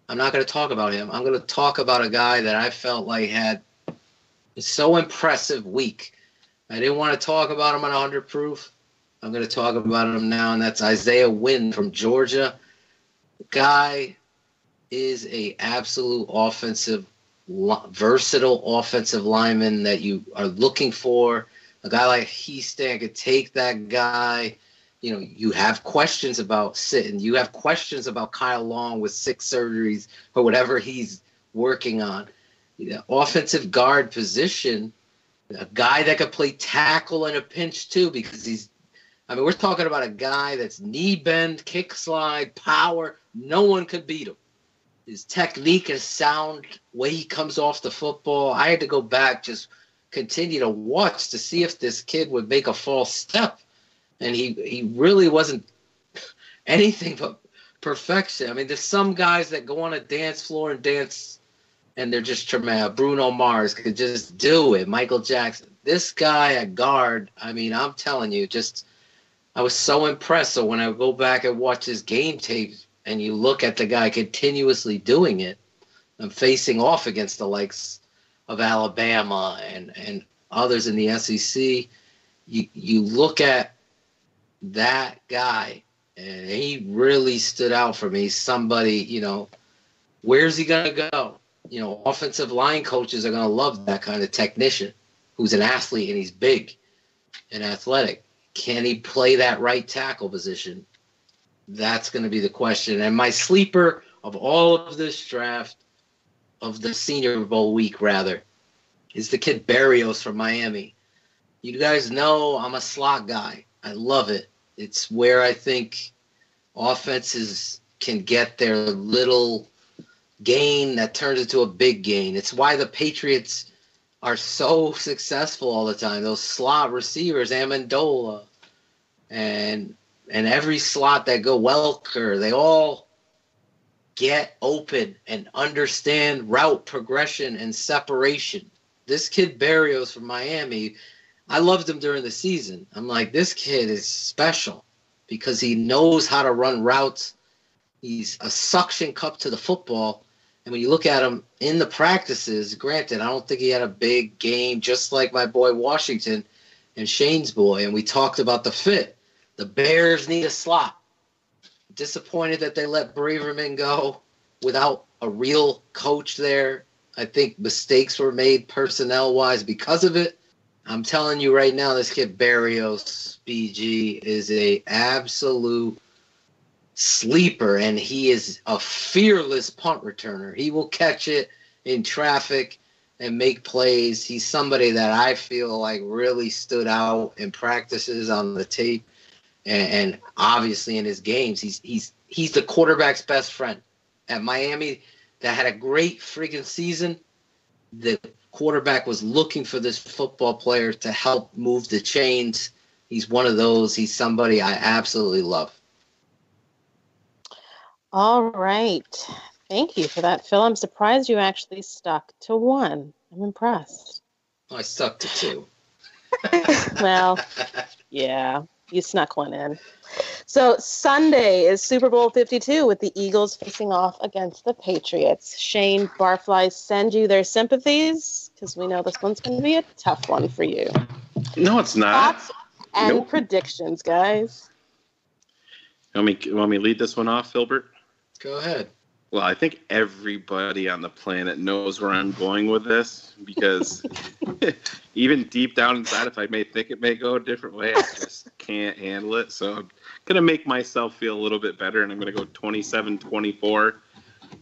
I'm not going to talk about him. I'm going to talk about a guy that I felt like had a so impressive week. I didn't want to talk about him on 100 Proof. I'm going to talk about him now, and that's Isaiah Wynn from Georgia. The guy is a absolute versatile offensive lineman that you are looking for. A guy like Heastan could take that guy. You have questions about Sitton. You have questions about Kyle Long with 6 surgeries or whatever he's working on. Offensive guard position, a guy that could play tackle in a pinch too because we're talking about a guy that's knee bend, kick slide, power. No one could beat him. His technique is sound, way he comes off the football. I had to go back, just continue to watch to see if this kid would make a false step. And he really wasn't anything but perfection. There's some guys that go on a dance floor and dance, and they're just tremendous. Bruno Mars could just do it. Michael Jackson. This guy at guard, I'm telling you, I was so impressed. So when I go back and watch his game tape and you look at the guy continuously doing it, I'm facing off against the likes of Alabama and others in the SEC. You look at that guy, and he really stood out for me. Somebody, where's he going to go? Offensive line coaches are going to love that kind of technician who's an athlete and he's big and athletic. Can he play that right tackle position? That's going to be the question. And my sleeper of all of this draft, of the Senior Bowl week, rather, is the kid Berrios from Miami. You guys know I'm a slot guy. I love it. It's where I think offenses can get their little gain that turns into a big gain. It's why the Patriots are so successful all the time. Those slot receivers, Amendola, and every slot that go Welker, they all get open and understand route progression and separation. This kid Berrios from Miami, I loved him during the season. I'm like, this kid is special because he knows how to run routes. He's a suction cup to the football. And when you look at him in the practices, granted, I don't think he had a big game, just like my boy Washington and Shayne's boy. And we talked about the fit. The Bears need a slot. Disappointed that they let Braverman go without a real coach there. I think mistakes were made personnel-wise because of it. I'm telling you right now, this kid Berrios, BG, is a absolute sleeper, and he is a fearless punt returner. He will catch it in traffic and make plays. He's somebody that I feel like really stood out in practices on the tape, and obviously in his games. He's the quarterback's best friend. At Miami, that had a great freaking season. The quarterback was looking for this football player to help move the chains. He's one of those. He's somebody I absolutely love. All right. Thank you for that, Phil. I'm surprised you actually stuck to one. I'm impressed. I stuck to two. Well, yeah, you snuck one in. So Sunday is Super Bowl 52 with the Eagles facing off against the Patriots. Shayne, Barfly send you their sympathies because we know this one's going to be a tough one for you. No, it's not. Thoughts and predictions, guys. Want me to lead this one off, Filbert? Go ahead. Well, I think everybody on the planet knows where I'm going with this because even deep down inside, if I may think it may go a different way, I just can't handle it. So I'm going to make myself feel a little bit better, and I'm going to go 27-24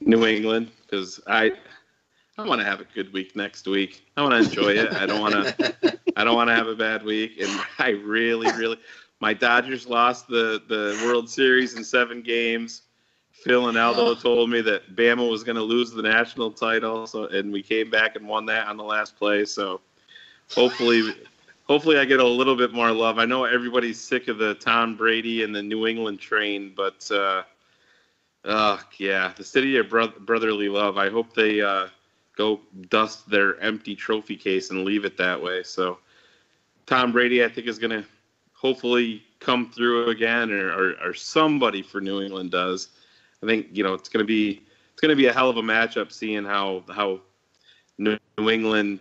New England because I want to have a good week next week. I want to enjoy it. I don't want to have a bad week, and I really my Dodgers lost the World Series in 7 games. Phil and Aldo told me that Bama was going to lose the national title, and we came back and won that on the last play. So hopefully I get a little bit more love. I know everybody's sick of the Tom Brady and the New England train, but the city of brotherly love. I hope they go dust their empty trophy case and leave it that way. So Tom Brady, I think, is going to hopefully come through again, or somebody for New England does. I think it's going to be a hell of a matchup, seeing how New England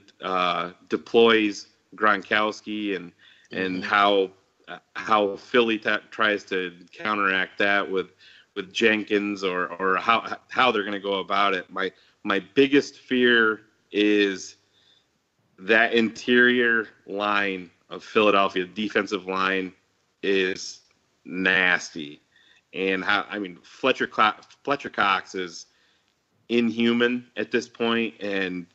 deploys Gronkowski and how Philly tries to counteract that with Jenkins or how they're going to go about it. My biggest fear is that interior line of Philadelphia, defensive line, is nasty. And Fletcher Cox is inhuman at this point, and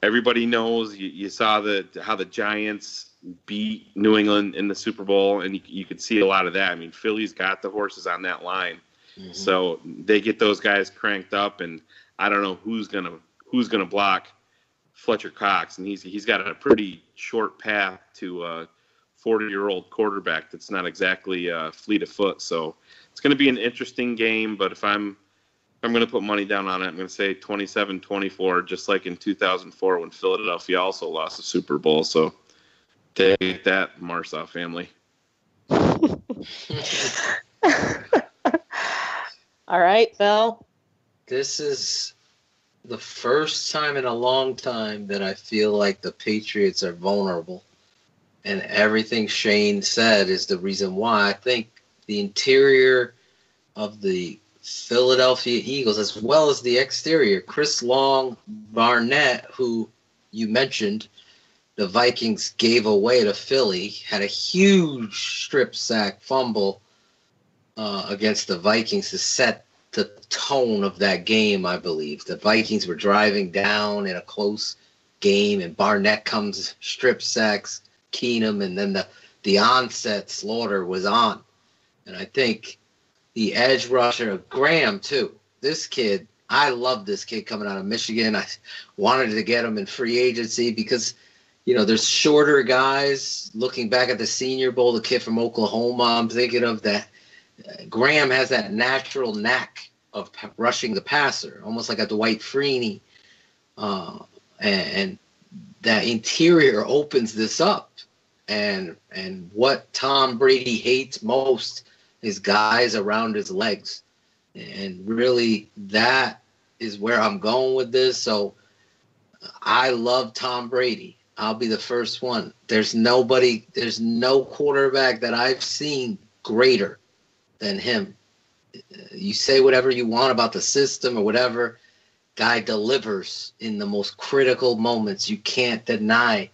everybody knows. You saw how the Giants beat New England in the Super Bowl, and you could see a lot of that. I mean, Philly's got the horses on that line, so they get those guys cranked up, and I don't know who's gonna block Fletcher Cox, and he's got a pretty short path to a 40-year-old quarterback that's not exactly fleet of foot. So it's going to be an interesting game, but if I'm going to put money down on it, I'm going to say 27-24, just like in 2004 when Philadelphia also lost the Super Bowl. So take that, Marsaw family. All right, Phil. This is the first time in a long time that I feel like the Patriots are vulnerable. And everything Shayne said is the reason why. I think the interior of the Philadelphia Eagles, as well as the exterior, Chris Long, Barnett, who you mentioned, the Vikings gave away to Philly, had a huge strip sack fumble against the Vikings to set the tone of that game, I believe. The Vikings were driving down in a close game, and Barnett comes, strip sacks Keenum, and then the onset Slaughter was on. And I think the edge rusher, Graham, too. This kid, I love this kid coming out of Michigan. I wanted to get him in free agency because, there's shorter guys. Looking back at the Senior Bowl, the kid from Oklahoma, I'm thinking of that. Graham has that natural knack of rushing the passer, almost like a Dwight Freeney. And that interior opens this up. And what Tom Brady hates most is guys around his legs. And really, that is where I'm going with this. So I love Tom Brady. I'll be the first one. There's no quarterback that I've seen greater than him. You say whatever you want about the system or whatever, guy delivers in the most critical moments. You can't deny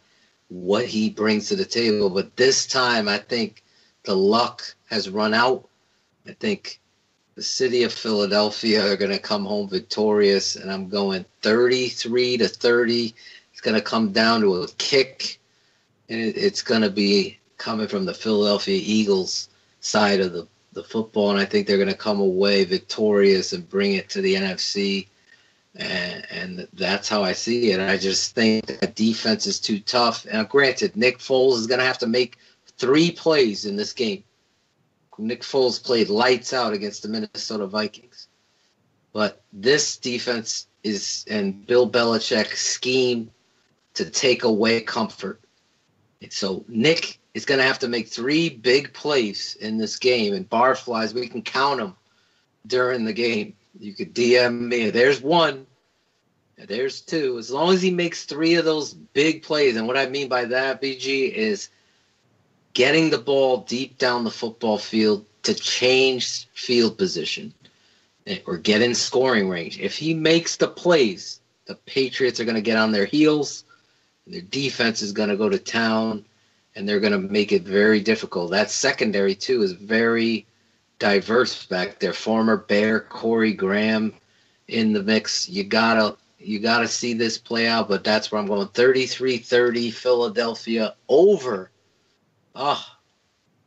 what he brings to the table. But this time, I think the luck has run out. I think the city of Philadelphia are going to come home victorious, and I'm going 33-30. It's going to come down to a kick, and it's going to be coming from the Philadelphia Eagles side of the football, and I think they're going to come away victorious and bring it to the NFC, and that's how I see it. I just think that defense is too tough. And granted, Nick Foles is going to have to make 3 plays in this game. Nick Foles played lights out against the Minnesota Vikings. But this defense is, and Bill Belichick's scheme to take away comfort. And so Nick is going to have to make 3 big plays in this game. And barflies, we can count them during the game. You could DM me. There's 1. There's 2. As long as he makes 3 of those big plays. And what I mean by that, BG, is getting the ball deep down the football field to change field position or get in scoring range. If he makes the plays, the Patriots are going to get on their heels. Their defense is going to go to town, and they're going to make it very difficult. That secondary, too, is very diverse back there. Former Bear Corey Graham in the mix. You gotta see this play out, but that's where I'm going. 33-30 Philadelphia over. Oh,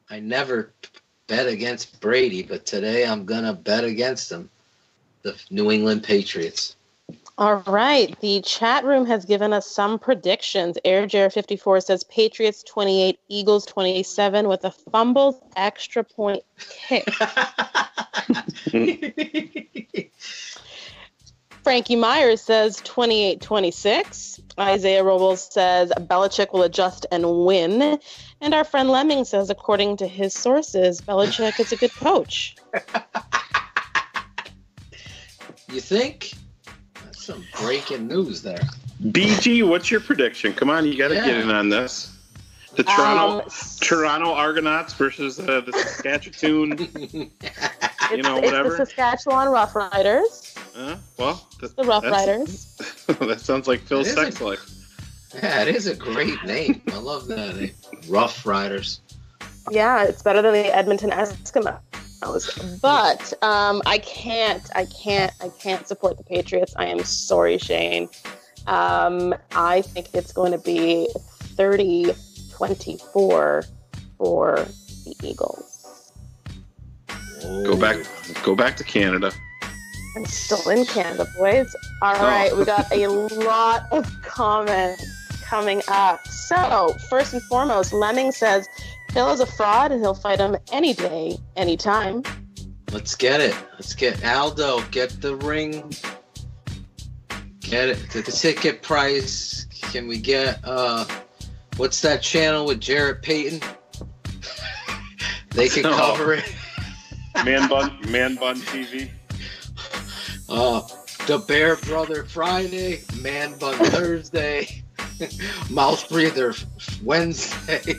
I never bet against Brady, but today I'm going to bet against them, the New England Patriots. All right. The chat room has given us some predictions. AirJair54 says Patriots 28, Eagles 27 with a fumbled extra point kick. Frankie Myers says 28-26. Isaiah Robles says Belichick will adjust and win. And our friend Lemming says, according to his sources, Belichick is a good coach. You think? That's some breaking news there. BG, what's your prediction? Come on, you got to get in on this. The Toronto Argonauts versus the Saskatchewan, whatever. It's the Saskatchewan Roughriders. Well, the Rough Riders. That sounds like Phil's sex life. Yeah, it is a great name. I love that name. Rough Riders. Yeah, it's better than the Edmonton Eskimos. But I can't support the Patriots. I am sorry, Shane. I think it's going to be 30-24 for the Eagles. Go back to Canada. I'm still in Canada, boys. All right, we got a lot of comments coming up. So, first and foremost, Lemming says Phil is a fraud and he'll fight him any day, anytime. Let's get it. Let's get Aldo. Get the ring. Get it. The ticket price. Can we get what's that channel with Jarrett Payton? They can cover it. Man Bun TV. The Bear Brother Friday, Man Bun Thursday, Mouth Breather Wednesday.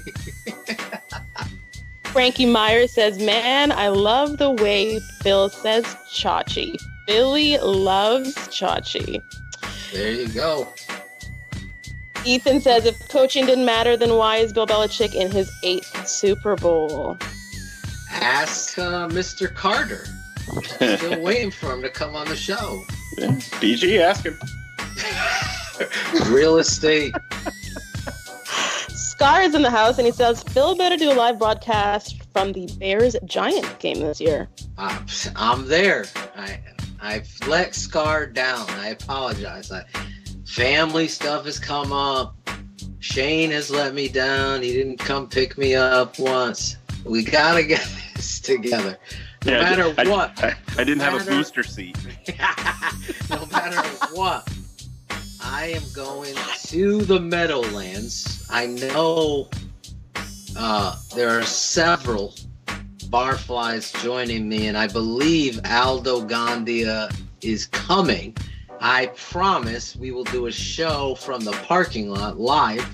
Frankie Myers says, man, I love the way Phil says Chachi. Billy loves Chachi. There you go. Ethan says, if coaching didn't matter, then why is Bill Belichick in his 8th Super Bowl? Ask Mr. Carter. Still waiting for him to come on the show. Yeah. BG, ask him. Real estate. Scar is in the house, and he says, Phil better do a live broadcast from the Bears-Giants game this year. I'm there. I've let Scar down. I apologize. Family stuff has come up. Shane has let me down. He didn't come pick me up once. We got to get this together. No matter what. I didn't have a booster seat. No matter what, I am going to the Meadowlands. I know there are several barflies joining me, and I believe Aldo Gandia is coming. I promise we will do a show from the parking lot live.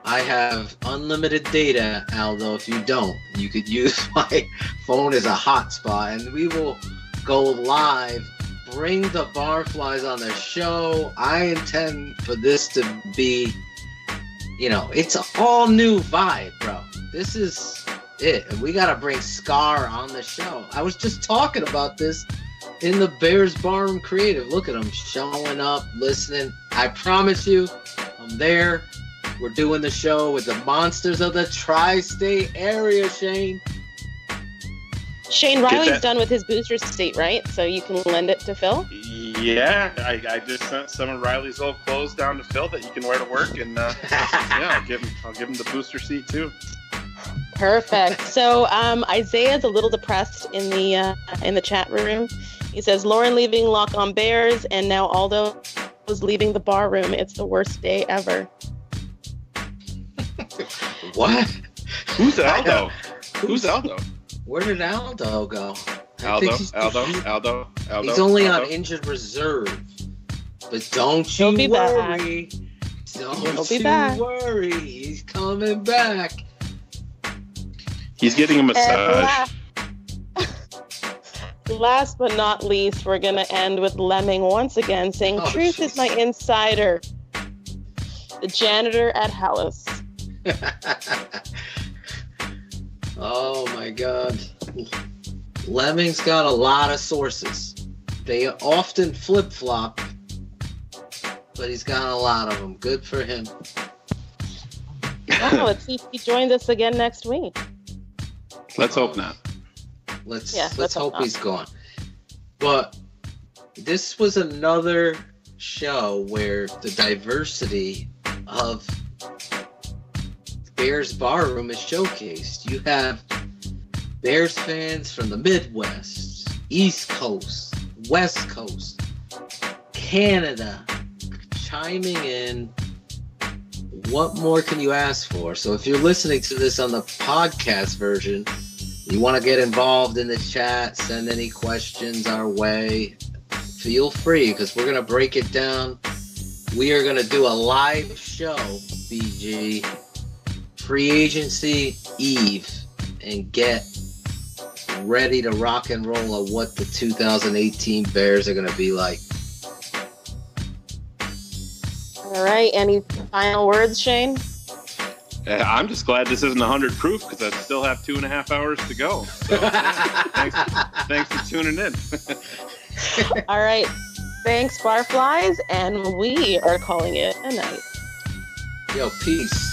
I have unlimited data, Aldo. If you don't, you could use my phone as a hotspot, and we will go live, bring the barflies on the show. I intend for this to be, it's an all new vibe, bro. This is it. And we got to bring Scar on the show. I was just talking about this in the Bears Barroom Creative. Look at him showing up, listening. I promise you, I'm there. We're doing the show with the monsters of the tri-state area, Shayne. Shane Riley's done with his booster seat, right? So you can lend it to Phil? Yeah, I just sent some of Riley's old clothes down to Phil that you can wear to work, and I'll give him the booster seat too. Perfect. So Isaiah's a little depressed in the chat room. He says Lauren leaving Lock on Bears, and now Aldo is leaving the bar room. It's the worst day ever. What? Who's Aldo? Who's Aldo? Where did Aldo go? Aldo. He's only on injured reserve. But don't you worry. Don't you worry. He's coming back. He's getting a massage. Last but not least, we're going to end with Lemming once again saying, truth is my insider. The janitor at Hallis. Oh my God. Lemming's got a lot of sources. They often flip-flop, but he's got a lot of them. Good for him. Oh, let's see if he joins us again next week. Let's hope not. Let's hope he's gone. But this was another show where the diversity of Bears Barroom is showcased. You have Bears fans from the Midwest, East Coast, West Coast, Canada, chiming in. What more can you ask for? So if you're listening to this on the podcast version, you want to get involved in the chat, send any questions our way, feel free, because we're going to break it down. We are going to do a live show, BG, Free Agency Eve, and get ready to rock and roll of what the 2018 Bears are going to be like. All right. Any final words, Shane? I'm just glad this isn't 100 proof because I still have 2.5 hours to go. So thanks for tuning in. All right. Thanks, Barflies, and we are calling it a night. Yo, peace.